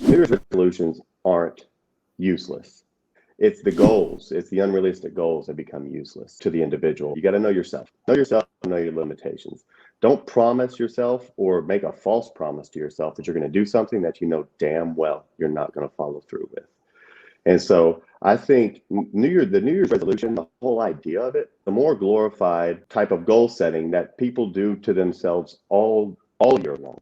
New Year's resolutions aren't useless. It's the goals, it's the unrealistic goals that become useless to the individual. You got to know yourself, know your limitations. Don't promise yourself or make a false promise to yourself that you're going to do something that you know damn well you're not going to follow through with. And so I think the New Year's resolution, the whole idea of it, the more glorified type of goal setting that people do to themselves all year long,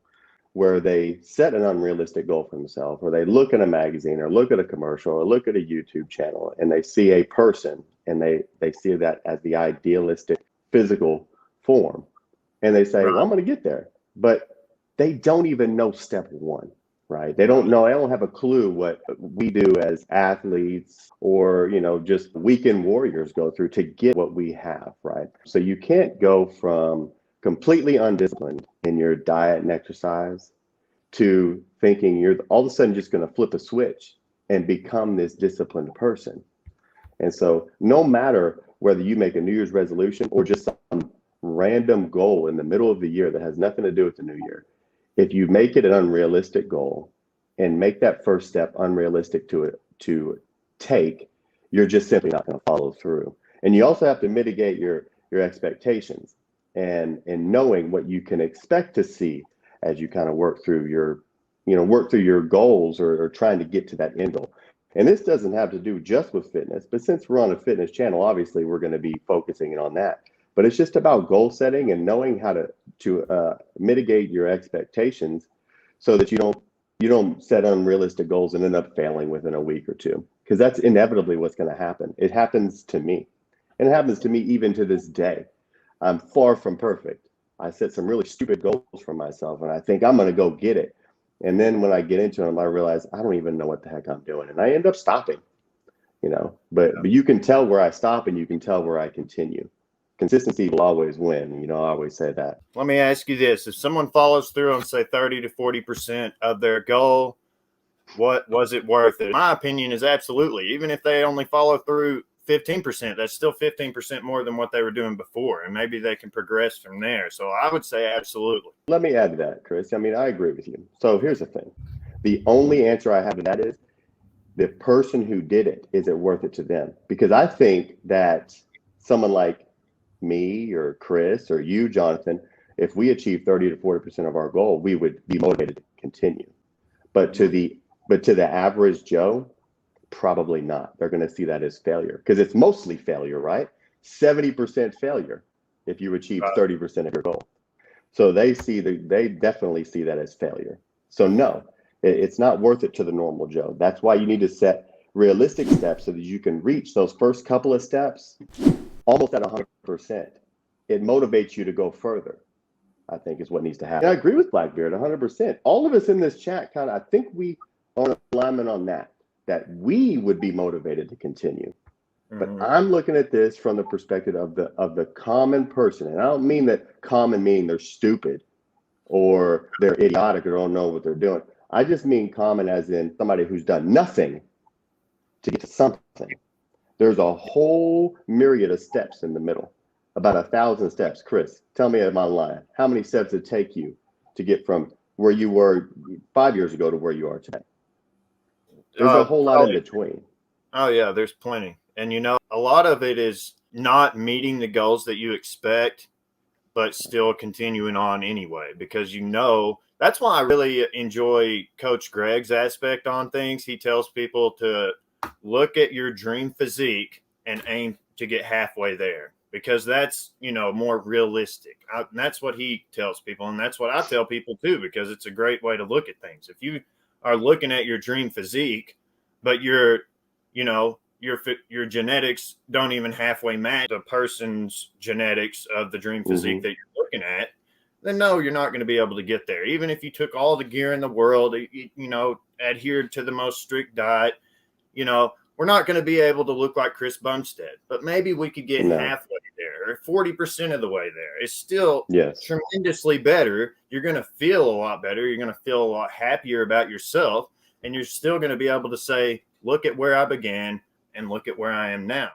where they set an unrealistic goal for themselves, or they look at a magazine or look at a commercial or look at a YouTube channel and they see a person and they see that as the idealistic physical form. And they say, well, I'm going to get there. But they don't even know step one, right? They don't have a clue what we do as athletes or, just weekend warriors go through to get what we have, right? So you can't go from completely undisciplined in your diet and exercise to thinking you're all of a sudden just going to flip a switch and become this disciplined person. And so no matter whether you make a New Year's resolution or just some random goal in the middle of the year that has nothing to do with the new year, if you make it an unrealistic goal and make that first step unrealistic to take, you're just simply not going to follow through. And you also have to mitigate your expectations and knowing what you can expect to see as you kind of work through your goals or trying to get to that end goal. And this doesn't have to do just with fitness, but since we're on a fitness channel, obviously we're going to be focusing on that. But it's just about goal setting and knowing how to mitigate your expectations so that you don't set unrealistic goals and end up failing within a week or two, because that's inevitably what's going to happen. It happens to me, and it happens to me even to this day. I'm far from perfect. I set some really stupid goals for myself, and I think I'm going to go get it. And then when I get into them, I realize I don't even know what the heck I'm doing, and I end up stopping. But you can tell where I stop, and you can tell where I continue. Consistency will always win. I always say that. Let me ask you this: if someone follows through on say 30 to 40% of their goal, what was it worth it? My opinion is absolutely. Even if they only follow through 15%, that's still 15% more than what they were doing before, and maybe they can progress from there. So I would say absolutely. Let me add to that, Chris. I agree with you. So here's the thing. The only answer I have to that is the person who did it, is it worth it to them? Because I think that someone like me or Chris or you, Jonathan, if we achieve 30 to 40% of our goal, we would be motivated to continue. But to the average Joe, probably not. They're going to see that as failure, because it's mostly failure, right? 70% failure if you achieve 30% of your goal. So they definitely see that as failure. So no, it's not worth it to the normal Joe. That's why you need to set realistic steps so that you can reach those first couple of steps almost at 100%. It motivates you to go further, I think, is what needs to happen. And I agree with Blackbeard 100%. All of us in this chat I think we own alignment on that we would be motivated to continue. But I'm looking at this from the perspective of the common person. And I don't mean that common meaning they're stupid or they're idiotic or don't know what they're doing. I just mean common as in somebody who's done nothing to get to something. There's a whole myriad of steps in the middle, about 1,000 steps. Chris, tell me if I'm lying. How many steps did it take you to get from where you were 5 years ago to where you are today? There's a whole lot in between. Oh, yeah, there's plenty. And, a lot of it is not meeting the goals that you expect, but still continuing on anyway, because that's why I really enjoy Coach Greg's aspect on things. He tells people to look at your dream physique and aim to get halfway there, because that's, more realistic. And that's what he tells people. And that's what I tell people too, because it's a great way to look at things. If you are looking at your dream physique, but your genetics don't even halfway match the person's genetics of the dream physique that you're looking at, then no, you're not going to be able to get there. Even if you took all the gear in the world, adhered to the most strict diet, we're not going to be able to look like Chris Bumstead, but maybe we could get halfway there or 40% of the way there. It's still tremendously better. You're going to feel a lot better. You're going to feel a lot happier about yourself, and you're still going to be able to say, look at where I began and look at where I am now.